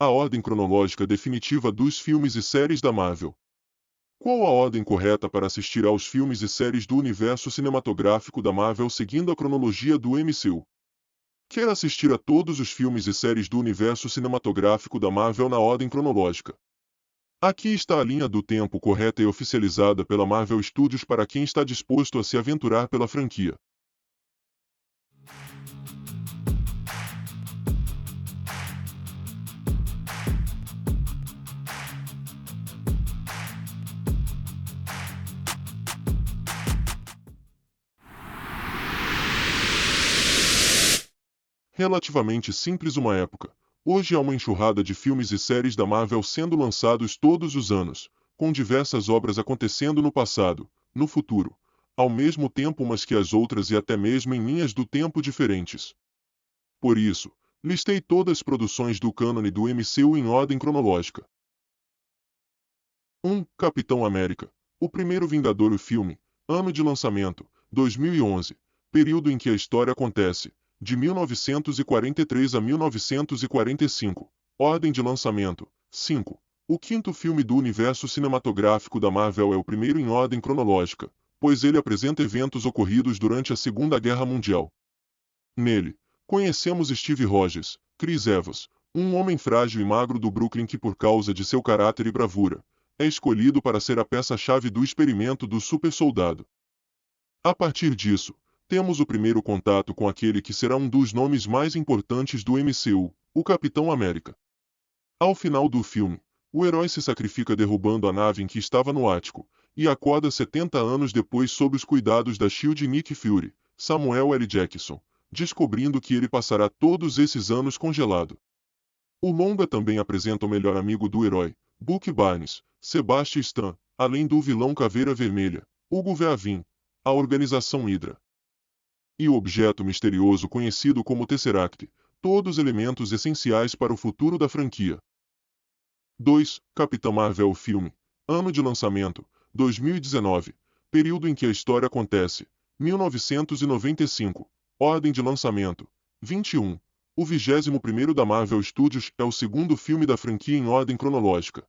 A ordem cronológica definitiva dos filmes e séries da Marvel. Qual a ordem correta para assistir aos filmes e séries do universo cinematográfico da Marvel seguindo a cronologia do MCU? Quer assistir a todos os filmes e séries do universo cinematográfico da Marvel na ordem cronológica? Aqui está a linha do tempo correta e oficializada pela Marvel Studios para quem está disposto a se aventurar pela franquia. Relativamente simples uma época. Hoje há uma enxurrada de filmes e séries da Marvel sendo lançados todos os anos, com diversas obras acontecendo no passado, no futuro, ao mesmo tempo umas que as outras e até mesmo em linhas do tempo diferentes. Por isso, listei todas as produções do cânone do MCU em ordem cronológica. 1. Capitão América. O primeiro Vingador. O filme. Ano de lançamento, 2011. Período em que a história acontece, de 1943 a 1945. Ordem de lançamento. 5. O quinto filme do universo cinematográfico da Marvel é o primeiro em ordem cronológica, pois ele apresenta eventos ocorridos durante a Segunda Guerra Mundial. Nele, conhecemos Steve Rogers, Chris Evans, um homem frágil e magro do Brooklyn que por causa de seu caráter e bravura, é escolhido para ser a peça-chave do experimento do super-soldado. A partir disso, temos o primeiro contato com aquele que será um dos nomes mais importantes do MCU, o Capitão América. Ao final do filme, o herói se sacrifica derrubando a nave em que estava no ático, e acorda 70 anos depois sob os cuidados da SHIELD e Nick Fury, Samuel L. Jackson, descobrindo que ele passará todos esses anos congelado. O longa também apresenta o melhor amigo do herói, Bucky Barnes, Sebastian Stan, além do vilão Caveira Vermelha, Hugo Weaving, a Organização Hydra e o objeto misterioso conhecido como Tesseract, todos elementos essenciais para o futuro da franquia. 2. Capitã Marvel. Filme. Ano de lançamento, 2019. Período em que a história acontece, 1995. Ordem de lançamento, 21. O 21º da Marvel Studios é o segundo filme da franquia em ordem cronológica.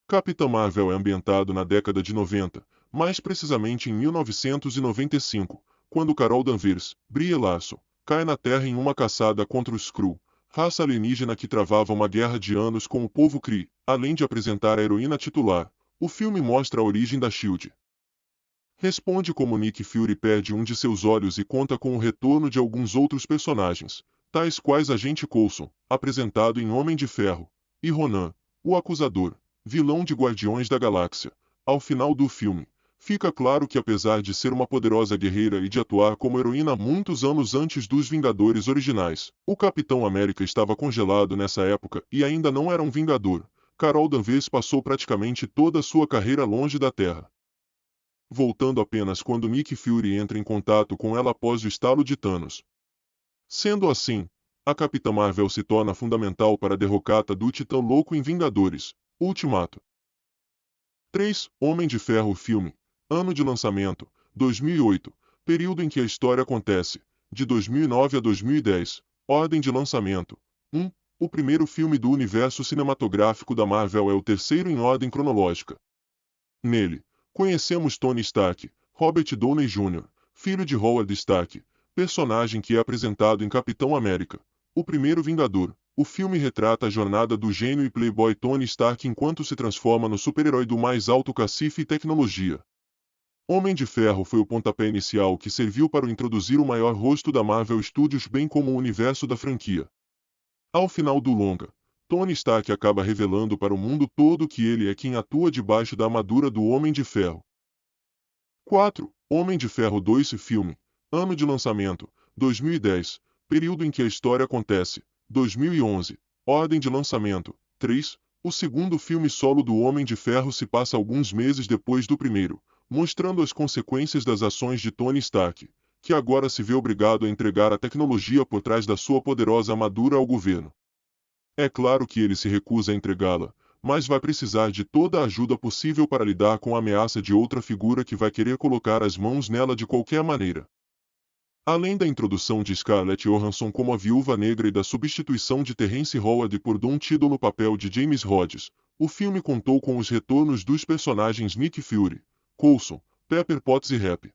Capitã Marvel é ambientado na década de 90, mais precisamente em 1995, quando Carol Danvers, Brie Larson, cai na Terra em uma caçada contra os Skrull, raça alienígena que travava uma guerra de anos com o povo Kree. Além de apresentar a heroína titular, o filme mostra a origem da SHIELD. Responde como Nick Fury perde um de seus olhos e conta com o retorno de alguns outros personagens, tais quais Agente Coulson, apresentado em Homem de Ferro, e Ronan, o Acusador, vilão de Guardiões da Galáxia. Ao final do filme, fica claro que apesar de ser uma poderosa guerreira e de atuar como heroína muitos anos antes dos Vingadores originais, o Capitão América estava congelado nessa época e ainda não era um Vingador. Carol Danvers passou praticamente toda a sua carreira longe da Terra, voltando apenas quando Nick Fury entra em contato com ela após o estalo de Thanos. Sendo assim, a Capitã Marvel se torna fundamental para a derrocata do Titã Louco em Vingadores, Ultimato. 3. Homem de Ferro. Filme. Ano de lançamento, 2008. Período em que a história acontece, de 2009 a 2010. Ordem de lançamento. 1. O primeiro filme do universo cinematográfico da Marvel é o terceiro em ordem cronológica. Nele, conhecemos Tony Stark, Robert Downey Jr., filho de Howard Stark, personagem que é apresentado em Capitão América, o primeiro Vingador. O filme retrata a jornada do gênio e playboy Tony Stark enquanto se transforma no super-herói do mais alto cacife e tecnologia. Homem de Ferro foi o pontapé inicial que serviu para introduzir o maior rosto da Marvel Studios bem como o universo da franquia. Ao final do longa, Tony Stark acaba revelando para o mundo todo que ele é quem atua debaixo da armadura do Homem de Ferro. 4. Homem de Ferro 2. Filme. Ano de lançamento, 2010. Período em que a história acontece, 2011. Ordem de lançamento, 3. O segundo filme solo do Homem de Ferro se passa alguns meses depois do primeiro, mostrando as consequências das ações de Tony Stark, que agora se vê obrigado a entregar a tecnologia por trás da sua poderosa armadura ao governo. É claro que ele se recusa a entregá-la, mas vai precisar de toda a ajuda possível para lidar com a ameaça de outra figura que vai querer colocar as mãos nela de qualquer maneira. Além da introdução de Scarlett Johansson como a Viúva Negra e da substituição de Terrence Howard por Don Cheadle no papel de James Rhodes, o filme contou com os retornos dos personagens Nick Fury, Coulson, Pepper Potts e Happy.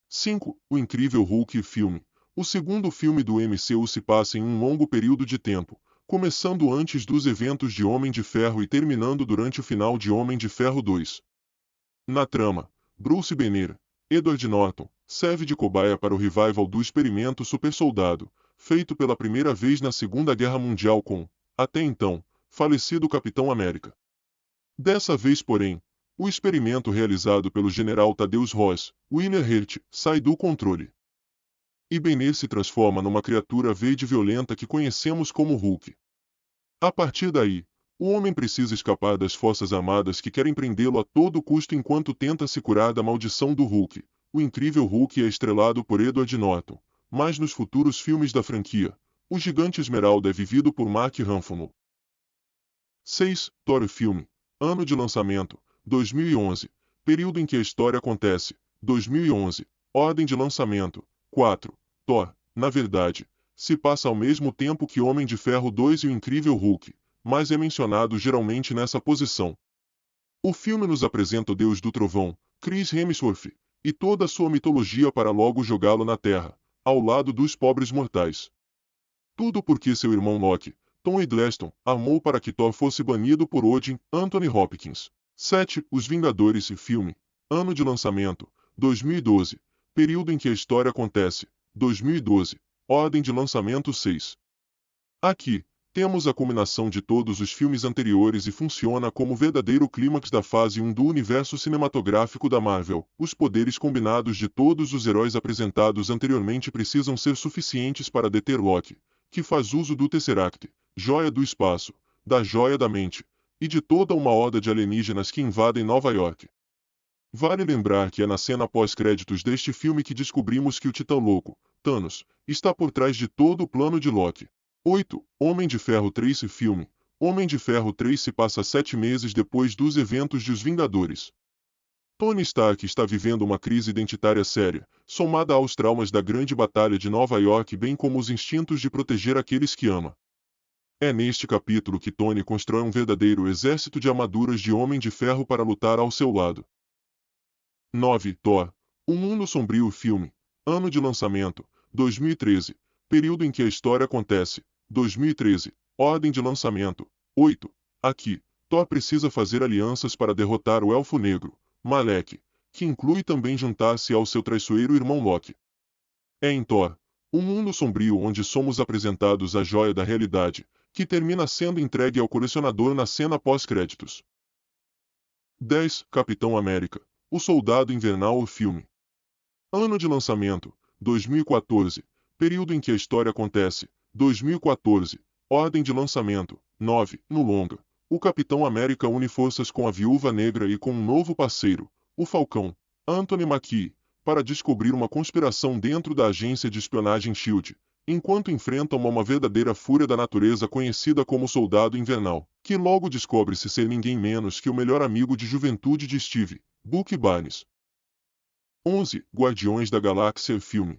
5. O Incrível Hulk filme. O segundo filme do MCU se passa em um longo período de tempo, começando antes dos eventos de Homem de Ferro e terminando durante o final de Homem de Ferro 2. Na trama, Bruce Banner, Edward Norton, serve de cobaia para o revival do experimento Super-Soldado, feito pela primeira vez na Segunda Guerra Mundial com, até então, falecido Capitão América. Dessa vez, porém, o experimento realizado pelo general Thaddeus Ross, William Hurt, sai do controle. E Banner se transforma numa criatura verde violenta que conhecemos como Hulk. A partir daí, o homem precisa escapar das forças armadas que querem prendê-lo a todo custo enquanto tenta se curar da maldição do Hulk. O Incrível Hulk é estrelado por Edward Norton, mas nos futuros filmes da franquia, o Gigante Esmeralda é vivido por Mark Ruffalo. 6. Thor filme. Ano de lançamento, 2011. Período em que a história acontece, 2011. Ordem de lançamento, 4. Thor, na verdade, se passa ao mesmo tempo que Homem de Ferro 2 e o Incrível Hulk, mas é mencionado geralmente nessa posição. O filme nos apresenta o Deus do Trovão, Chris Hemsworth, e toda a sua mitologia para logo jogá-lo na Terra, ao lado dos pobres mortais. Tudo porque seu irmão Loki, Tom Hiddleston, armou para que Thor fosse banido por Odin, Anthony Hopkins. 7. Os Vingadores filme. Ano de lançamento, 2012. Período em que a história acontece, 2012. Ordem de lançamento 6. Aqui, temos a culminação de todos os filmes anteriores e funciona como verdadeiro clímax da fase 1 do universo cinematográfico da Marvel. Os poderes combinados de todos os heróis apresentados anteriormente precisam ser suficientes para deter Loki, que faz uso do Tesseract, Joia do Espaço, da Joia da Mente, e de toda uma horda de alienígenas que invadem Nova York. Vale lembrar que é na cena pós-créditos deste filme que descobrimos que o Titã Louco, Thanos, está por trás de todo o plano de Loki. 8. Homem de Ferro 3 filme. Homem de Ferro 3 se passa 7 meses depois dos eventos de Os Vingadores. Tony Stark está vivendo uma crise identitária séria, somada aos traumas da Grande Batalha de Nova York bem como os instintos de proteger aqueles que ama. É neste capítulo que Tony constrói um verdadeiro exército de armaduras de Homem de Ferro para lutar ao seu lado. 9. Thor. Um Mundo Sombrio filme. Ano de lançamento, 2013. Período em que a história acontece, 2013. Ordem de lançamento, 8. Aqui, Thor precisa fazer alianças para derrotar o Elfo Negro, Malek, que inclui também juntar-se ao seu traiçoeiro irmão Loki. É em Thor, um mundo sombrio onde somos apresentados a joia da realidade, que termina sendo entregue ao colecionador na cena pós-créditos. 10. Capitão América. O Soldado Invernal filme. Ano de lançamento, 2014. Período em que a história acontece, 2014. Ordem de lançamento, 9. No longa, o Capitão América une forças com a Viúva Negra e com um novo parceiro, o Falcão, Anthony Mackie, para descobrir uma conspiração dentro da agência de espionagem SHIELD, enquanto enfrentam uma verdadeira fúria da natureza conhecida como Soldado Invernal, que logo descobre-se ser ninguém menos que o melhor amigo de juventude de Steve, Bucky Barnes. 11. Guardiões da Galáxia filme.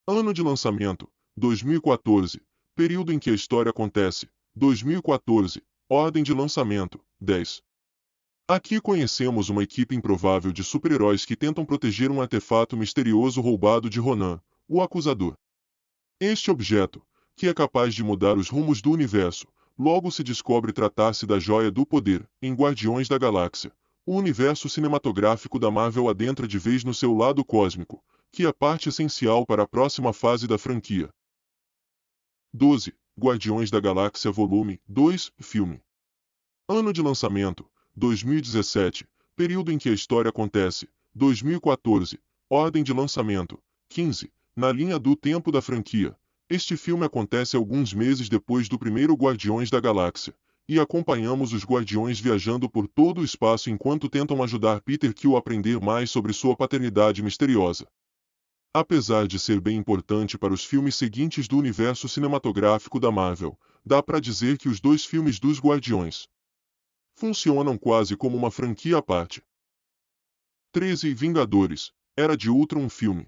Ano de lançamento, 2014. Período em que a história acontece, 2014. Ordem de lançamento, 10. Aqui conhecemos uma equipe improvável de super-heróis que tentam proteger um artefato misterioso roubado de Ronan, o Acusador. Este objeto, que é capaz de mudar os rumos do universo, logo se descobre tratar-se da Joia do Poder, em Guardiões da Galáxia. O universo cinematográfico da Marvel adentra de vez no seu lado cósmico, que é parte essencial para a próxima fase da franquia. 12. Guardiões da Galáxia Volume 2 filme. Ano de lançamento, 2017. Período em que a história acontece, 2014. Ordem de lançamento, 15. Na linha do tempo da franquia, este filme acontece alguns meses depois do primeiro Guardiões da Galáxia, e acompanhamos os Guardiões viajando por todo o espaço enquanto tentam ajudar Peter Quill a aprender mais sobre sua paternidade misteriosa. Apesar de ser bem importante para os filmes seguintes do universo cinematográfico da Marvel, dá para dizer que os dois filmes dos Guardiões funcionam quase como uma franquia à parte. 13. Vingadores. Era de Ultron filme.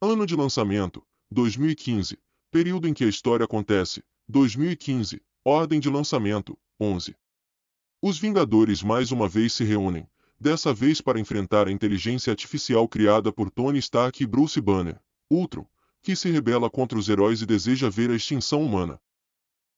Ano de lançamento: 2015. Período em que a história acontece: 2015. Ordem de lançamento: 11. Os Vingadores mais uma vez se reúnem, dessa vez para enfrentar a inteligência artificial criada por Tony Stark e Bruce Banner, Ultron, que se rebela contra os heróis e deseja ver a extinção humana.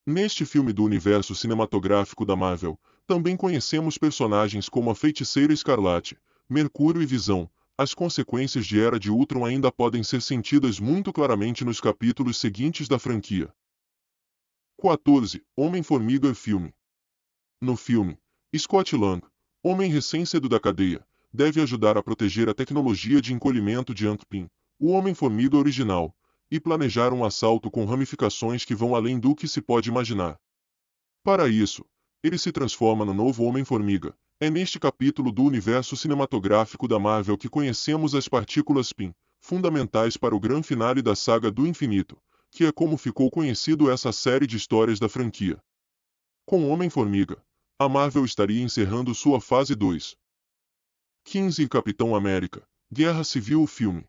Neste filme do universo cinematográfico da Marvel, também conhecemos personagens como a Feiticeira Escarlate, Mercúrio e Visão. As consequências de Era de Ultron ainda podem ser sentidas muito claramente nos capítulos seguintes da franquia. 14. Homem-Formiga filme. No filme, Scott Lang, homem recém-saído da cadeia, deve ajudar a proteger a tecnologia de encolhimento de Hank Pym, o Homem-Formiga original, e planejar um assalto com ramificações que vão além do que se pode imaginar. Para isso, ele se transforma no novo Homem-Formiga. É neste capítulo do universo cinematográfico da Marvel que conhecemos as partículas Pym, fundamentais para o grande finale da saga do infinito, que é como ficou conhecido essa série de histórias da franquia. Com Homem-Formiga, a Marvel estaria encerrando sua fase 2. 15. Capitão América, Guerra Civil filme.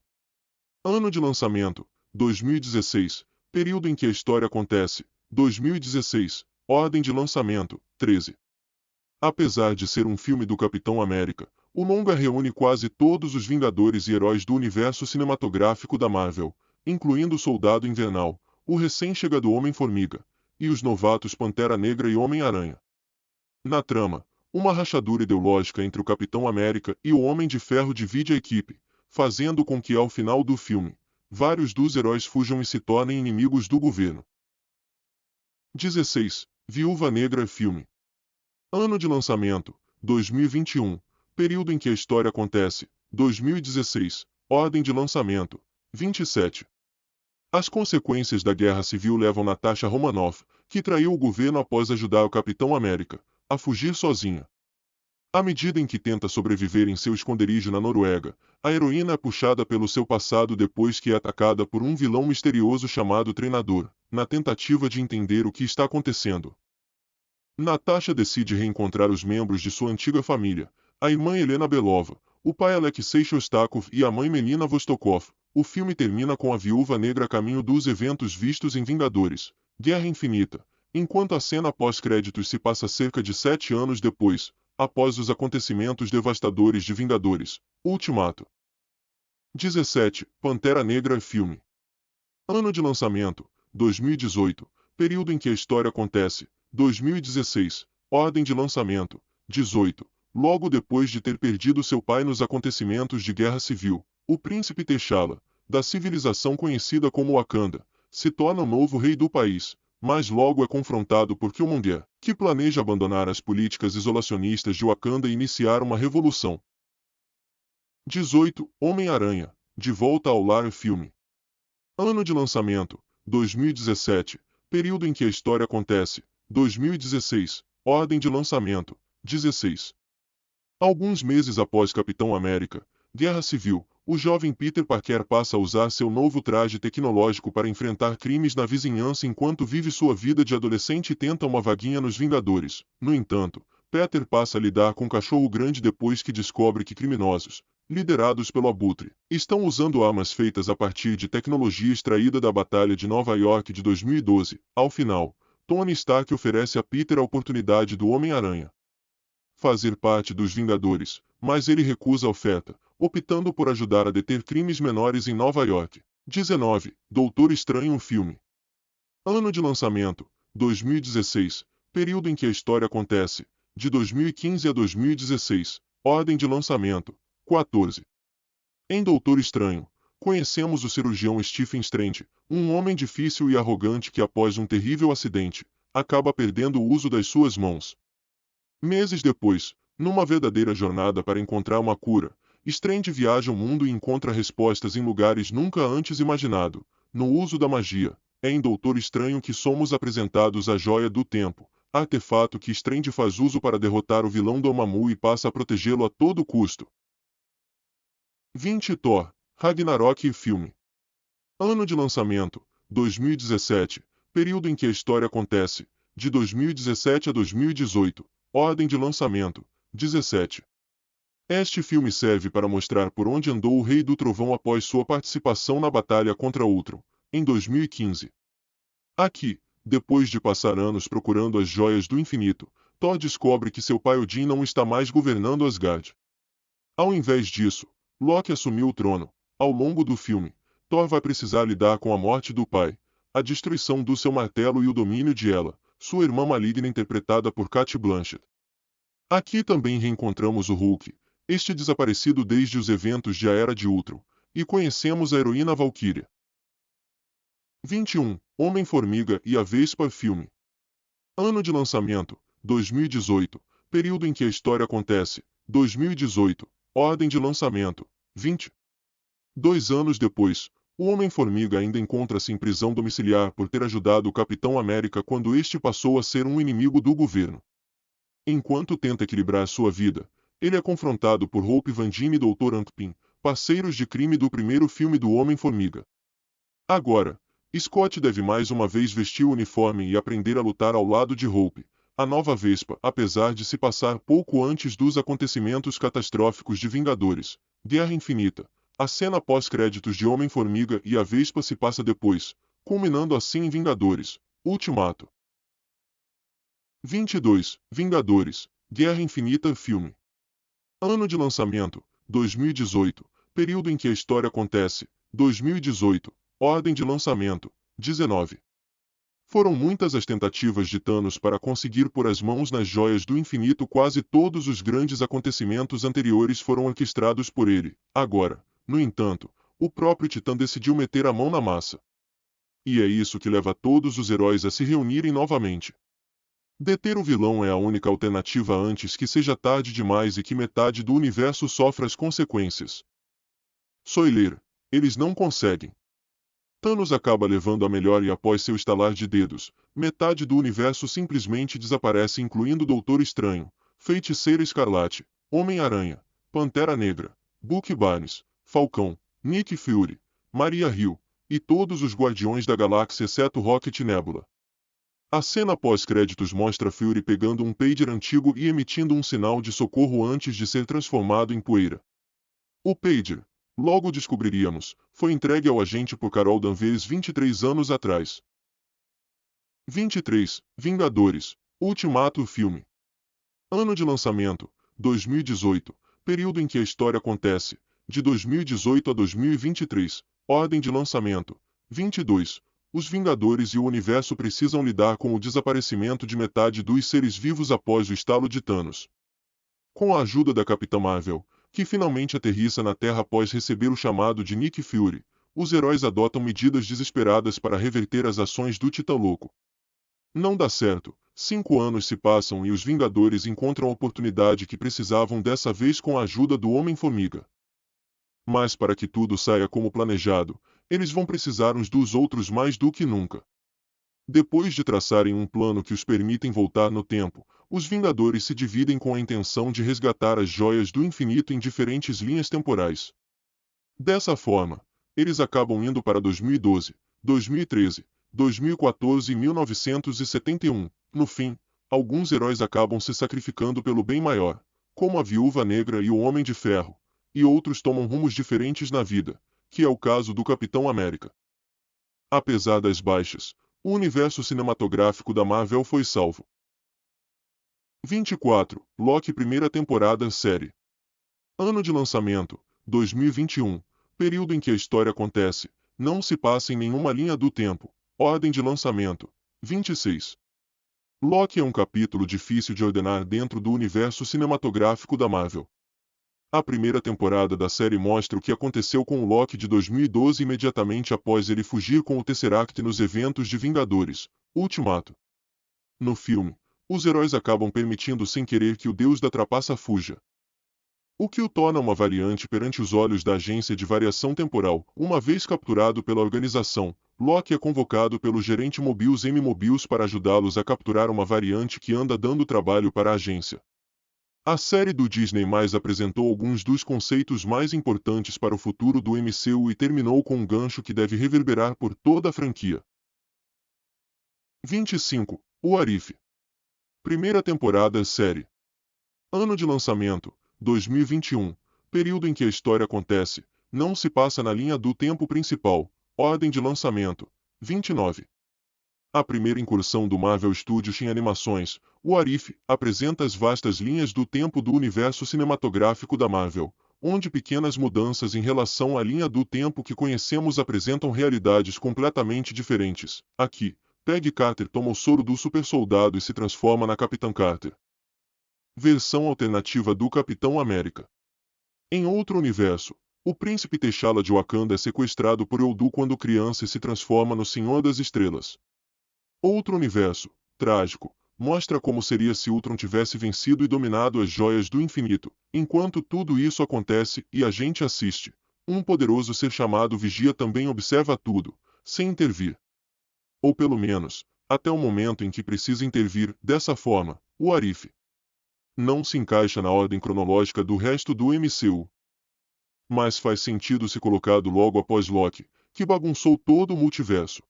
Ano de lançamento: 2016. Período em que a história acontece: 2016. Ordem de lançamento: 13. Apesar de ser um filme do Capitão América, o longa reúne quase todos os Vingadores e heróis do universo cinematográfico da Marvel, incluindo o Soldado Invernal, o recém-chegado Homem-Formiga, e os novatos Pantera Negra e Homem-Aranha. Na trama, uma rachadura ideológica entre o Capitão América e o Homem de Ferro divide a equipe, fazendo com que ao final do filme, vários dos heróis fujam e se tornem inimigos do governo. 16. Viúva Negra filme. Ano de lançamento: 2021. Período em que a história acontece: 2016. Ordem de lançamento: 27. As consequências da Guerra Civil levam Natasha Romanoff, que traiu o governo após ajudar o Capitão América, a fugir sozinha. À medida em que tenta sobreviver em seu esconderijo na Noruega, a heroína é puxada pelo seu passado depois que é atacada por um vilão misterioso chamado Treinador, na tentativa de entender o que está acontecendo. Natasha decide reencontrar os membros de sua antiga família, a irmã Helena Belova, o pai Alexei Shostakov e a mãe Melina Vostokov. O filme termina com a Viúva Negra a caminho dos eventos vistos em Vingadores, Guerra Infinita, enquanto a cena pós-créditos se passa cerca de 7 anos depois, após os acontecimentos devastadores de Vingadores, Ultimato. 17. Pantera Negra filme. Ano de lançamento: 2018. Período em que a história acontece: 2016. Ordem de lançamento: 18. Logo depois de ter perdido seu pai nos acontecimentos de Guerra Civil, o príncipe T'Challa, da civilização conhecida como Wakanda, se torna o novo rei do país, mas logo é confrontado por Killmonger, que planeja abandonar as políticas isolacionistas de Wakanda e iniciar uma revolução. 18. Homem-Aranha, De Volta ao Lar filme. Ano de lançamento: 2017. Período em que a história acontece: 2016. Ordem de lançamento: 16. Alguns meses após Capitão América, Guerra Civil, o jovem Peter Parker passa a usar seu novo traje tecnológico para enfrentar crimes na vizinhança enquanto vive sua vida de adolescente e tenta uma vaguinha nos Vingadores. No entanto, Peter passa a lidar com um cachorro grande depois que descobre que criminosos, liderados pelo Abutre, estão usando armas feitas a partir de tecnologia extraída da Batalha de Nova York de 2012. Ao final, Tony Stark oferece a Peter a oportunidade do Homem-Aranha fazer parte dos Vingadores, mas ele recusa a oferta, optando por ajudar a deter crimes menores em Nova York. 19. Doutor Estranho filme. Ano de lançamento: 2016. Período em que a história acontece: de 2015 a 2016. Ordem de lançamento: 14. Em Doutor Estranho, conhecemos o cirurgião Stephen Strange, um homem difícil e arrogante que após um terrível acidente, acaba perdendo o uso das suas mãos. Meses depois, numa verdadeira jornada para encontrar uma cura, Strange viaja o mundo e encontra respostas em lugares nunca antes imaginado. No uso da magia, é em Doutor Estranho que somos apresentados a Joia do Tempo, artefato que Strange faz uso para derrotar o vilão Dormammu e passa a protegê-lo a todo custo. 20. Thor, Ragnarok filme. Ano de lançamento: 2017. Período em que a história acontece: de 2017 a 2018. Ordem de lançamento: 17. Este filme serve para mostrar por onde andou o Rei do Trovão após sua participação na batalha contra Ultron, em 2015. Aqui, depois de passar anos procurando as joias do infinito, Thor descobre que seu pai Odin não está mais governando Asgard. Ao invés disso, Loki assumiu o trono. Ao longo do filme, Thor vai precisar lidar com a morte do pai, a destruição do seu martelo e o domínio de Ela, sua irmã maligna interpretada por Cate Blanchett. Aqui também reencontramos o Hulk, este desaparecido desde os eventos de A Era de Ultron, e conhecemos a heroína Valkyria. 21. Homem-Formiga e a Vespa filme. Ano de lançamento, 2018. Período em que a história acontece, 2018. Ordem de lançamento, 20. 2 anos depois, o Homem-Formiga ainda encontra-se em prisão domiciliar por ter ajudado o Capitão América quando este passou a ser um inimigo do governo. Enquanto tenta equilibrar sua vida, ele é confrontado por Hope Van Dyne e Dr. Hank Pym, parceiros de crime do primeiro filme do Homem-Formiga. Agora, Scott deve mais uma vez vestir o uniforme e aprender a lutar ao lado de Hope, a nova Vespa, apesar de se passar pouco antes dos acontecimentos catastróficos de Vingadores, Guerra Infinita. A cena pós-créditos de Homem-Formiga e a Vespa se passa depois, culminando assim em Vingadores, Ultimato. 22. Vingadores, Guerra Infinita filme. Ano de lançamento, 2018. Período em que a história acontece, 2018. Ordem de lançamento, 19. Foram muitas as tentativas de Thanos para conseguir pôr as mãos nas joias do infinito. Quase todos os grandes acontecimentos anteriores foram orquestrados por ele. Agora, no entanto, o próprio Titã decidiu meter a mão na massa. E é isso que leva todos os heróis a se reunirem novamente. Deter o vilão é a única alternativa antes que seja tarde demais e que metade do universo sofra as consequências. Spoiler: eles não conseguem. Thanos acaba levando a melhor e após seu estalar de dedos, metade do universo simplesmente desaparece, incluindo Doutor Estranho, Feiticeira Escarlate, Homem-Aranha, Pantera Negra, Bucky Barnes, Falcão, Nick Fury, Maria Hill, e todos os Guardiões da Galáxia exceto Rocket e Nebula. A cena pós-créditos mostra Fury pegando um pager antigo e emitindo um sinal de socorro antes de ser transformado em poeira. O pager, logo descobriríamos, foi entregue ao agente por Carol Danvers 23 anos atrás. 23. Vingadores, Ultimato filme. Ano de lançamento, 2018. Período em que a história acontece, de 2018 a 2023. Ordem de lançamento, 22. Os Vingadores e o universo precisam lidar com o desaparecimento de metade dos seres vivos após o estalo de Thanos. Com a ajuda da Capitã Marvel, que finalmente aterrissa na Terra após receber o chamado de Nick Fury, os heróis adotam medidas desesperadas para reverter as ações do Titã Louco. Não dá certo, 5 anos se passam e os Vingadores encontram a oportunidade que precisavam, dessa vez com a ajuda do Homem-Formiga. Mas para que tudo saia como planejado, eles vão precisar uns dos outros mais do que nunca. Depois de traçarem um plano que os permitem voltar no tempo, os Vingadores se dividem com a intenção de resgatar as joias do infinito em diferentes linhas temporais. Dessa forma, eles acabam indo para 2012, 2013, 2014 e 1971. No fim, alguns heróis acabam se sacrificando pelo bem maior, como a Viúva Negra e o Homem de Ferro, e outros tomam rumos diferentes na vida, que é o caso do Capitão América. Apesar das baixas, o universo cinematográfico da Marvel foi salvo. 24. Loki primeira temporada série. Ano de lançamento, 2021. Período em que a história acontece, não se passa em nenhuma linha do tempo. Ordem de lançamento, 26. Loki é um capítulo difícil de ordenar dentro do universo cinematográfico da Marvel. A primeira temporada da série mostra o que aconteceu com o Loki de 2012 imediatamente após ele fugir com o Tesseract nos eventos de Vingadores, Ultimato. No filme, os heróis acabam permitindo sem querer que o Deus da Trapaça fuja. O que o torna uma variante perante os olhos da Agência de Variação Temporal. Uma vez capturado pela organização, Loki é convocado pelo gerente Mobius M. Mobius para ajudá-los a capturar uma variante que anda dando trabalho para a agência. A série do Disney+ apresentou alguns dos conceitos mais importantes para o futuro do MCU e terminou com um gancho que deve reverberar por toda a franquia. 25. O Arif. Primeira temporada série. Ano de lançamento, 2021, período em que a história acontece, não se passa na linha do tempo principal, ordem de lançamento, 29. A primeira incursão do Marvel Studios em animações, o Arif, apresenta as vastas linhas do tempo do universo cinematográfico da Marvel, onde pequenas mudanças em relação à linha do tempo que conhecemos apresentam realidades completamente diferentes. Aqui, Peggy Carter toma o soro do supersoldado e se transforma na Capitã Carter. Versão alternativa do Capitão América. Em outro universo, o príncipe T'Challa de Wakanda é sequestrado por Yondu quando criança e se transforma no Senhor das Estrelas. Outro universo, trágico, mostra como seria se Ultron tivesse vencido e dominado as joias do infinito. Enquanto tudo isso acontece e a gente assiste, um poderoso ser chamado Vigia também observa tudo, sem intervir. Ou pelo menos, até o momento em que precisa intervir. Dessa forma, o Arif não se encaixa na ordem cronológica do resto do MCU. Mas faz sentido se colocado logo após Loki, que bagunçou todo o multiverso.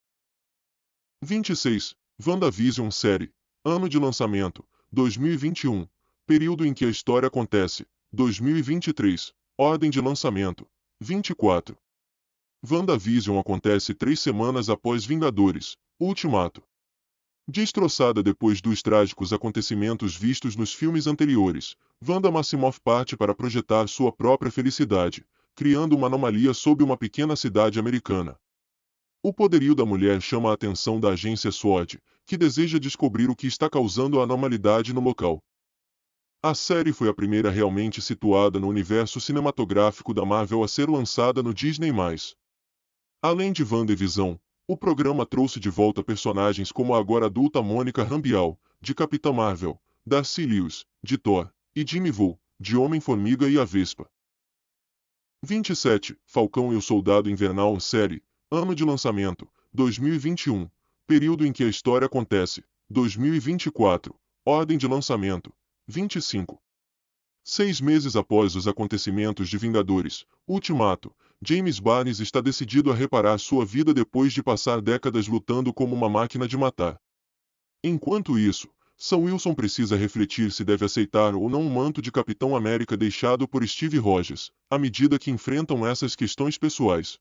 26. WandaVision série. Ano de lançamento, 2021. Período em que a história acontece, 2023. Ordem de lançamento, 24. WandaVision acontece 3 semanas após Vingadores, Ultimato. Destroçada depois dos trágicos acontecimentos vistos nos filmes anteriores, Wanda Maximoff parte para projetar sua própria felicidade, criando uma anomalia sob uma pequena cidade americana. O poderio da mulher chama a atenção da agência SWORD, que deseja descobrir o que está causando a anormalidade no local. A série foi a primeira realmente situada no universo cinematográfico da Marvel a ser lançada no Disney+. Além de WandaVision, o programa trouxe de volta personagens como a agora adulta Mônica Rambeau, de Capitã Marvel, Darcy Lewis, de Thor, e Jimmy Woo, de Homem-Formiga e a Vespa. 27. Falcão e o Soldado Invernal série. Ano de lançamento, 2021. Período em que a história acontece, 2024. Ordem de lançamento, 25. 6 meses após os acontecimentos de Vingadores, Ultimato, James Barnes está decidido a reparar sua vida depois de passar décadas lutando como uma máquina de matar. Enquanto isso, Sam Wilson precisa refletir se deve aceitar ou não o manto de Capitão América deixado por Steve Rogers, à medida que enfrentam essas questões pessoais.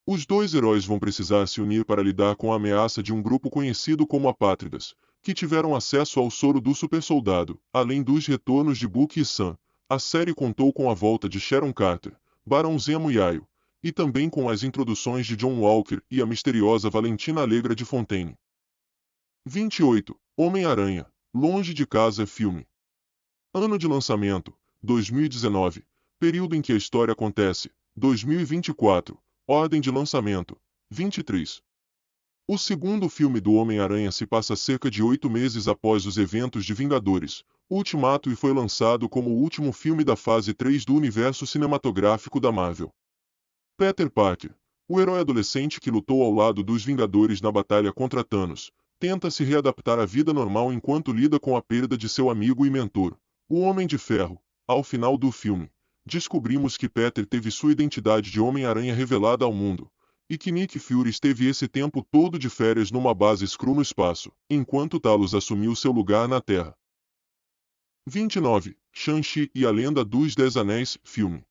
Os dois heróis vão precisar se unir para lidar com a ameaça de um grupo conhecido como Apátridas, que tiveram acesso ao soro do supersoldado. Além dos retornos de Bucky e Sam, a série contou com a volta de Sharon Carter, Barão Zemo e Ayo, e também com as introduções de John Walker e a misteriosa Valentina Allegra de Fontaine. 28. Homem-Aranha, Longe de Casa filme. Ano de lançamento, 2019. Período em que a história acontece, 2024. Ordem de lançamento, 23. O segundo filme do Homem-Aranha se passa cerca de 8 meses após os eventos de Vingadores, Ultimato e foi lançado como o último filme da fase 3 do universo cinematográfico da Marvel. Peter Parker, o herói adolescente que lutou ao lado dos Vingadores na batalha contra Thanos, tenta se readaptar à vida normal enquanto lida com a perda de seu amigo e mentor, o Homem de Ferro. Ao final do filme, descobrimos que Peter teve sua identidade de Homem-Aranha revelada ao mundo, e que Nick Fury esteve esse tempo todo de férias numa base Skrull no espaço, enquanto Talos assumiu seu lugar na Terra. 29. Shang-Chi e a Lenda dos 10 Anéis filme.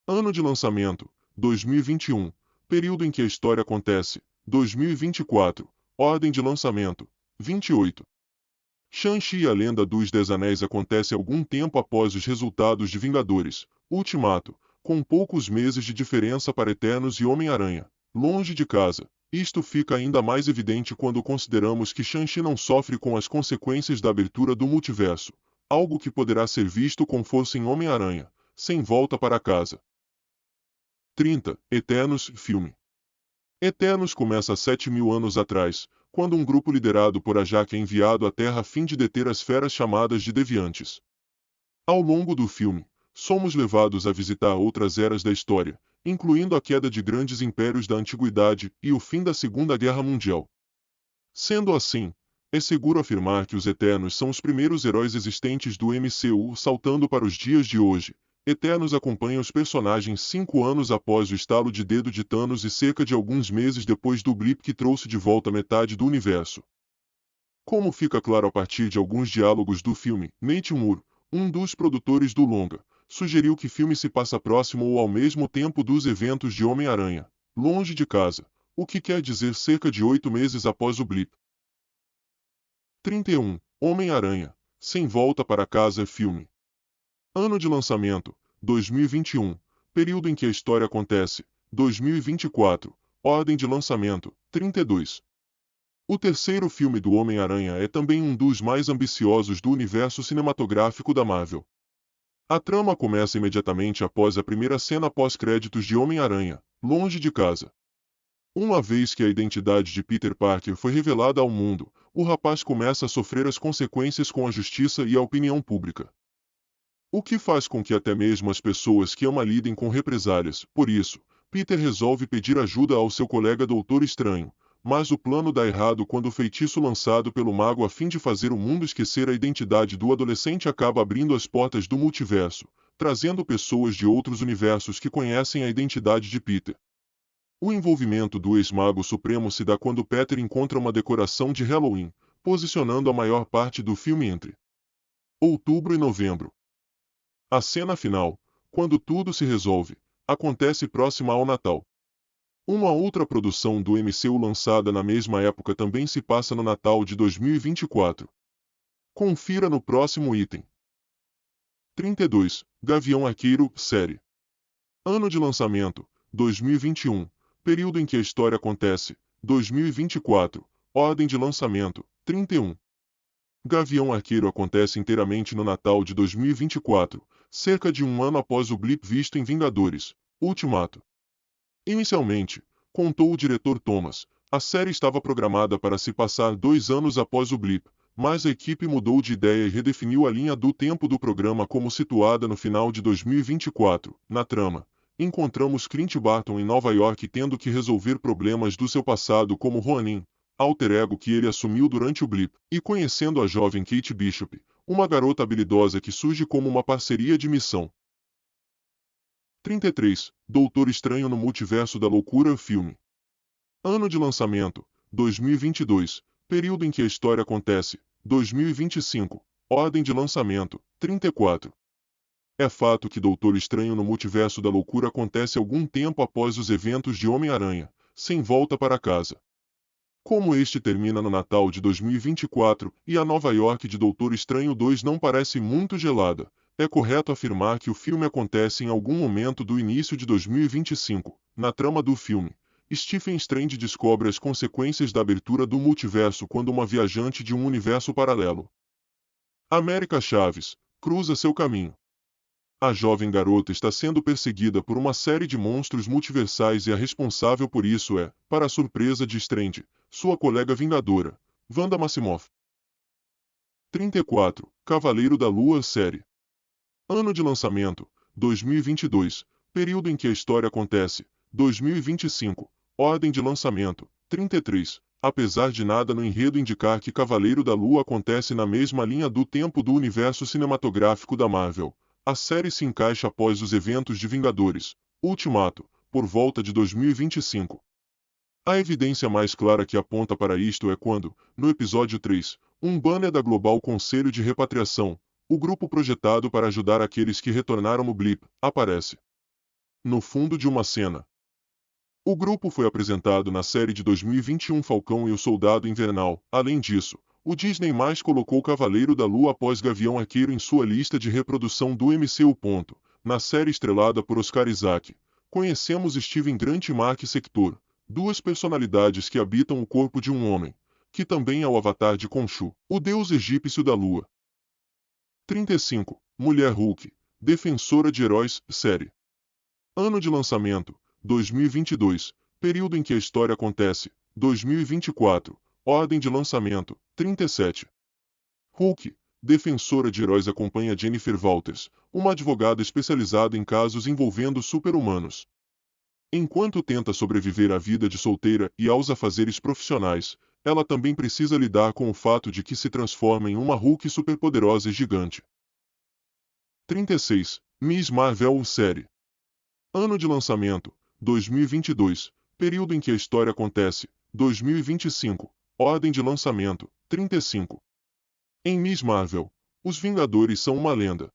Ano de lançamento, 2021. Período em que a história acontece, 2024. Ordem de lançamento, 28. Shang-Chi e a Lenda dos 10 Anéis acontece algum tempo após os resultados de Vingadores, Ultimato, com poucos meses de diferença para Eternos e Homem-Aranha, Longe de Casa. Isto fica ainda mais evidente quando consideramos que Shang-Chi não sofre com as consequências da abertura do multiverso, algo que poderá ser visto com força em Homem-Aranha, Sem Volta para Casa. 30. Eternos filme. Eternos começa 7.000 anos atrás, quando um grupo liderado por Ajak é enviado à Terra a fim de deter as feras chamadas de Deviantes. Ao longo do filme, somos levados a visitar outras eras da história, incluindo a queda de grandes impérios da Antiguidade e o fim da Segunda Guerra Mundial. Sendo assim, é seguro afirmar que os Eternos são os primeiros heróis existentes do MCU saltando para os dias de hoje. Eternos acompanha os personagens 5 anos após o estalo de dedo de Thanos e cerca de alguns meses depois do blip que trouxe de volta metade do universo. Como fica claro a partir de alguns diálogos do filme, Nate Moore, um dos produtores do longa, sugeriu que o filme se passa próximo ou ao mesmo tempo dos eventos de Homem-Aranha, Longe de Casa, o que quer dizer cerca de 8 meses após o blip. 31. Homem-Aranha, Sem Volta para Casa filme. Ano de lançamento, 2021. Período em que a história acontece, 2024. Ordem de lançamento, 32. O terceiro filme do Homem-Aranha é também um dos mais ambiciosos do universo cinematográfico da Marvel. A trama começa imediatamente após a primeira cena pós-créditos de Homem-Aranha, Longe de Casa. Uma vez que a identidade de Peter Parker foi revelada ao mundo, o rapaz começa a sofrer as consequências com a justiça e a opinião pública. O que faz com que até mesmo as pessoas que ama lidem com represálias. Por isso, Peter resolve pedir ajuda ao seu colega Doutor Estranho, mas o plano dá errado quando o feitiço lançado pelo mago a fim de fazer o mundo esquecer a identidade do adolescente acaba abrindo as portas do multiverso, trazendo pessoas de outros universos que conhecem a identidade de Peter. O envolvimento do ex-mago supremo se dá quando Peter encontra uma decoração de Halloween, posicionando a maior parte do filme entre outubro e novembro. A cena final, quando tudo se resolve, acontece próxima ao Natal. Uma outra produção do MCU lançada na mesma época também se passa no Natal de 2024. Confira no próximo item. 32. Gavião Arqueiro, série. Ano de lançamento, 2021. Período em que a história acontece, 2024. Ordem de lançamento, 31. Gavião Arqueiro acontece inteiramente no Natal de 2024, cerca de um ano após o blip visto em Vingadores, Ultimato. Inicialmente, contou o diretor Thomas, a série estava programada para se passar 2 anos após o blip, mas a equipe mudou de ideia e redefiniu a linha do tempo do programa como situada no final de 2024. Na trama, encontramos Clint Barton em Nova York tendo que resolver problemas do seu passado como Ronin, alter ego que ele assumiu durante o blip, e conhecendo a jovem Kate Bishop, uma garota habilidosa que surge como uma parceria de missão. 33. Doutor Estranho no Multiverso da Loucura filme. Ano de lançamento, 2022. Período em que a história acontece, 2025. Ordem de lançamento, 34. É fato que Doutor Estranho no Multiverso da Loucura acontece algum tempo após os eventos de Homem-Aranha, Sem Volta para Casa. Como este termina no Natal de 2024 e a Nova York de Doutor Estranho 2 não parece muito gelada, é correto afirmar que o filme acontece em algum momento do início de 2025. Na trama do filme, Stephen Strange descobre as consequências da abertura do multiverso quando uma viajante de um universo paralelo, América Chaves, cruza seu caminho. A jovem garota está sendo perseguida por uma série de monstros multiversais e a responsável por isso é, para a surpresa de Strange, sua colega vingadora, Wanda Maximoff. 34. Cavaleiro da Lua série. Ano de lançamento, 2022. Período em que a história acontece, 2025. Ordem de lançamento, 33. Apesar de nada no enredo indicar que Cavaleiro da Lua acontece na mesma linha do tempo do universo cinematográfico da Marvel, a série se encaixa após os eventos de Vingadores, Ultimato, por volta de 2025. A evidência mais clara que aponta para isto é quando, no episódio 3, um banner da Global Conselho de Repatriação, o grupo projetado para ajudar aqueles que retornaram no blip, aparece no fundo de uma cena. O grupo foi apresentado na série de 2021 Falcão e o Soldado Invernal. Além disso, o Disney mais colocou Cavaleiro da Lua após Gavião Arqueiro em sua lista de reprodução do MCU. Na série estrelada por Oscar Isaac, conhecemos Steven Grant e Mark Sector, duas personalidades que habitam o corpo de um homem, que também é o avatar de Khonshu, o deus egípcio da lua. 35. Mulher Hulk, Defensora de Heróis, série. Ano de lançamento, 2022. Período em que a história acontece, 2024. Ordem de lançamento, 37. Hulk, Defensora de Heróis acompanha Jennifer Walters, uma advogada especializada em casos envolvendo super-humanos. Enquanto tenta sobreviver à vida de solteira e aos afazeres profissionais, ela também precisa lidar com o fato de que se transforma em uma Hulk superpoderosa e gigante. 36. Miss Marvel série. Ano de lançamento, 2022. Período em que a história acontece, 2025. Ordem de lançamento, 35. Em Miss Marvel, Os Vingadores são uma lenda.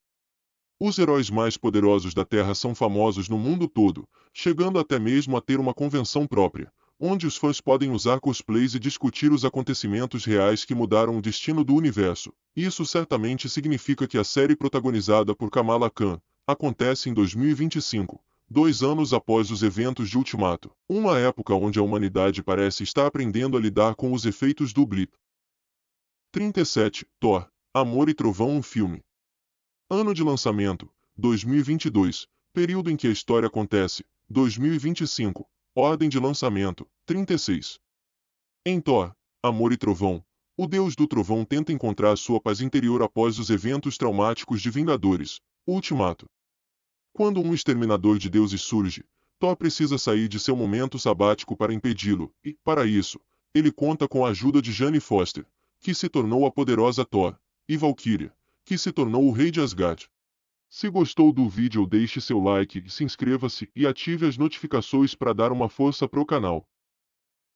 Os heróis mais poderosos da Terra são famosos no mundo todo, chegando até mesmo a ter uma convenção própria, onde os fãs podem usar cosplays e discutir os acontecimentos reais que mudaram o destino do universo. Isso certamente significa que a série protagonizada por Kamala Khan acontece em 2025, 2 anos após os eventos de Ultimato, uma época onde a humanidade parece estar aprendendo a lidar com os efeitos do blip. 37. Thor, Amor e Trovão, um filme. Ano de lançamento, 2022. Período em que a história acontece, 2025. Ordem de lançamento, 36. Em Thor, Amor e Trovão, o deus do trovão tenta encontrar sua paz interior após os eventos traumáticos de Vingadores, Ultimato. Quando um exterminador de deuses surge, Thor precisa sair de seu momento sabático para impedi-lo, e, para isso, ele conta com a ajuda de Jane Foster, que se tornou a poderosa Thor, e Valkyria, que se tornou o rei de Asgard. Se gostou do vídeo, deixe seu like, se inscreva-se e ative as notificações para dar uma força pro canal.